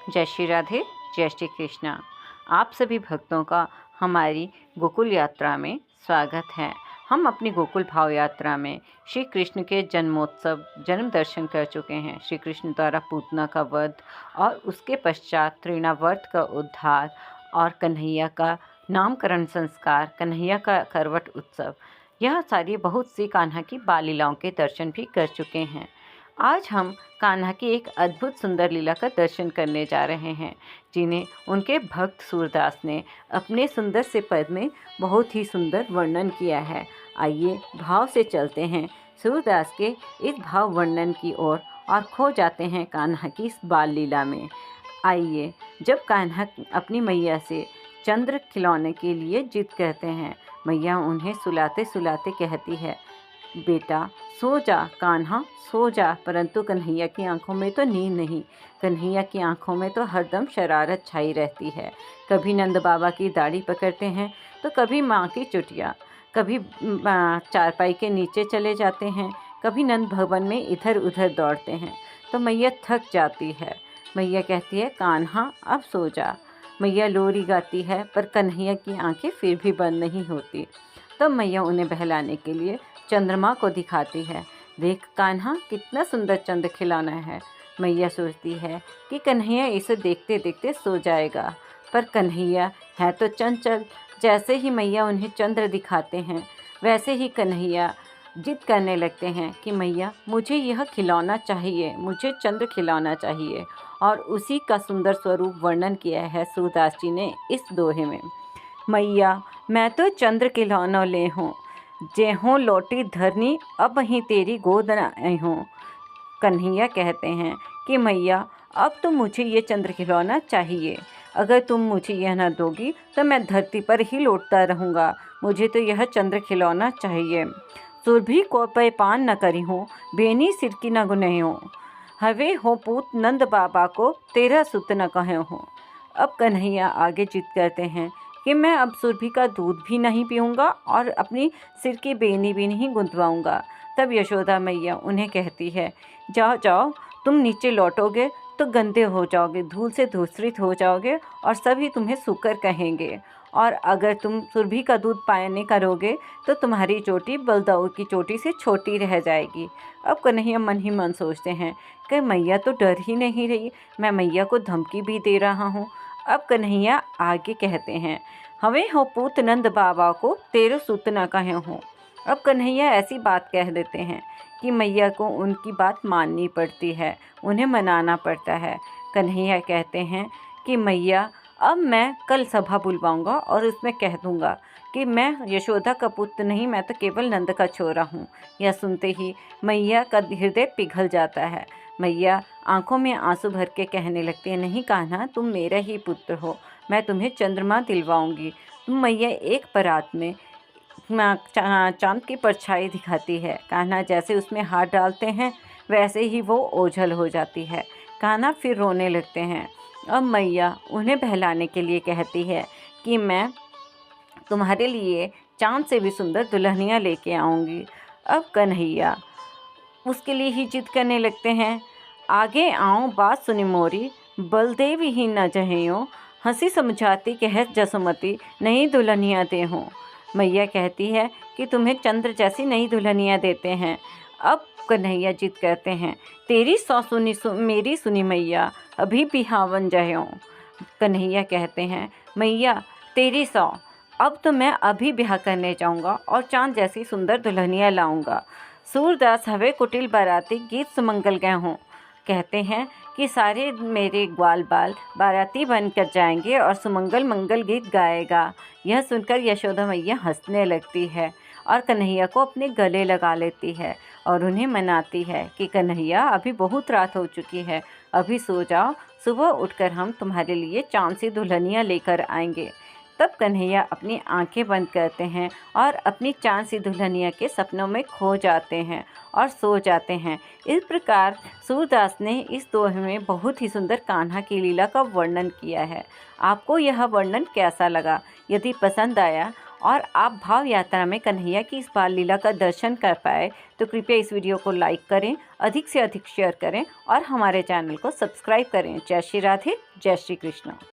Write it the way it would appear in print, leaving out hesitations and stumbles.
जय श्री राधे, जय श्री कृष्णा। आप सभी भक्तों का हमारी गोकुल यात्रा में स्वागत है। हम अपनी गोकुल भाव यात्रा में श्री कृष्ण के जन्मोत्सव जन्म दर्शन कर चुके हैं। श्री कृष्ण द्वारा पूतना का वध और उसके पश्चात तृणावर्त का उद्धार और कन्हैया का नामकरण संस्कार, कन्हैया का करवट उत्सव, यह सारी बहुत सी कान्हा की बाल लीलाओं के दर्शन भी कर चुके हैं। आज हम कान्हा की एक अद्भुत सुंदर लीला का दर्शन करने जा रहे हैं, जिन्हें उनके भक्त सूरदास ने अपने सुंदर से पद में बहुत ही सुंदर वर्णन किया है। आइए भाव से चलते हैं सूरदास के इस भाव वर्णन की ओर और खो जाते हैं कान्हा की इस बाल लीला में। आइए, जब कान्हा अपनी मैया से चंद्र खिलौने के लिए जिद करते हैं, मैया उन्हें सुलाते सुलाते कहती है, बेटा सो जा कान्हा सो जा। परंतु कन्हैया की आंखों में तो नींद नहीं, कन्हैया की आंखों में तो हरदम शरारत छाई रहती है। कभी नंद बाबा की दाढ़ी पकड़ते हैं तो कभी माँ की चुटिया, कभी चारपाई के नीचे चले जाते हैं, कभी नंद भवन में इधर उधर दौड़ते हैं। तो मैया थक जाती है। मैया कहती है, कान्हा अब सो जा। मैया लोरी गाती है, पर कन्हैया की आंखें फिर भी बंद नहीं होती। तब मैया उन्हें बहलाने के लिए चंद्रमा को दिखाती है। देख कान्हा, कितना सुंदर चंद्र खिलौना है। मैया सोचती है कि कन्हैया इसे देखते देखते सो जाएगा, पर कन्हैया है तो चंचल। जैसे ही मैया उन्हें चंद्र दिखाते हैं, वैसे ही कन्हैया जिद करने लगते हैं कि मैया मुझे यह खिलौना चाहिए, मुझे चंद्र खिलौना चाहिए। और उसी का सुंदर स्वरूप वर्णन किया है सूरदास जी ने इस दोहे में। मैया मैं तो चंद्र खिलौना ले हूँ, जे हों लौटी धरनी अब ही तेरी गोद न आई हूँ। कन्हैया कहते हैं कि मैया अब तो मुझे ये चंद्र खिलौना चाहिए। अगर तुम मुझे यह न दोगी तो मैं धरती पर ही लौटता रहूँगा। मुझे तो यह चंद्र खिलौना चाहिए। सुरभि को पे पान न करी हूँ, बेनी सिर की न गुनही हूँ। हवे हो पूत नंद बाबा को तेरा सुत न कहे हूँ। अब कन्हैया आगे जिद करते हैं कि मैं अब सुरभि का दूध भी नहीं पीऊँगा और अपनी सिर की बेनी भी नहीं गुंदवाऊँगा। तब यशोदा मैया उन्हें कहती है, जाओ जाओ, तुम नीचे लौटोगे तो गंदे हो जाओगे, धूल से धूसरित हो जाओगे और सभी तुम्हें सूकर कहेंगे। और अगर तुम सुरभि का दूध पाने करोगे तो तुम्हारी चोटी बलदाऊ की चोटी से छोटी रह जाएगी। अब कन्हैया मन ही मन सोचते हैं कि मैया तो डर ही नहीं रही, मैं मैया को धमकी भी दे रहा हूँ। अब कन्हैया आगे कहते हैं, हवे हो पूत नंद बाबा को तेरे सुत न कहे हों। अब कन्हैया ऐसी बात कह देते हैं कि मैया को उनकी बात माननी पड़ती है, उन्हें मनाना पड़ता है। कन्हैया कहते हैं कि मैया अब मैं कल सभा बुलवाऊंगा और उसमें कह दूंगा कि मैं यशोदा का पुत्र नहीं, मैं तो केवल नंद का छोरा हूँ। यह सुनते ही मैया का हृदय पिघल जाता है। मैया आंखों में आंसू भर के कहने लगती है, नहीं कान्हा, तुम मेरा ही पुत्र हो, मैं तुम्हें चंद्रमा दिलवाऊंगी। तुम मैया एक परात में चांद की परछाई दिखाती है। कान्हा जैसे उसमें हाथ डालते हैं वैसे ही वो ओझल हो जाती है। कान्हा फिर रोने लगते हैं। अब मैया उन्हें बहलाने के लिए कहती है कि मैं तुम्हारे लिए चांद से भी सुंदर दुल्हनियाँ लेके आऊँगी। अब कन्हैया उसके लिए ही जिद करने लगते हैं, आगे आओ बात सुनी मोरी, बलदेव ही न जहियो, हंसी समझाती कहत जसुमती, नई दुल्हनियाँ दे हों। मैया कहती है कि तुम्हें चंद्र जैसी नई दुल्हनियाँ देते हैं। अब कन्हैया जिद करते हैं, तेरी सौ सुनी मेरी सुनी मैया, अभी बिहावन जयो। कन्हैया कहते हैं, मैया तेरी सौ, अब तो मैं अभी ब्याह करने जाऊंगा और चांद जैसी सुंदर दुल्हनियाँ लाऊंगा। सूरदास हवे कुटिल बाराती गीत सुमंगल गए हों। कहते हैं कि सारे मेरे ग्वाल बाल बाराती बनकर जाएंगे और सुमंगल मंगल गीत गाएगा। यह सुनकर यशोदा मैया हंसने लगती है और कन्हैया को अपने गले लगा लेती है और उन्हें मनाती है कि कन्हैया अभी बहुत रात हो चुकी है, अभी सो जाओ, सुबह उठकर हम तुम्हारे लिए चांद सी दुल्हनियाँ लेकर आएंगे। तब कन्हैया अपनी आंखें बंद करते हैं और अपनी चांद सी दुल्हनिया के सपनों में खो जाते हैं और सो जाते हैं। इस प्रकार सूरदास ने इस दोहे में बहुत ही सुंदर कान्हा की लीला का वर्णन किया है। आपको यह वर्णन कैसा लगा? यदि पसंद आया और आप भाव यात्रा में कन्हैया की इस बाल लीला का दर्शन कर पाए तो कृपया इस वीडियो को लाइक करें, अधिक से अधिक शेयर करें और हमारे चैनल को सब्सक्राइब करें। जय श्री राधे, जय श्री कृष्ण।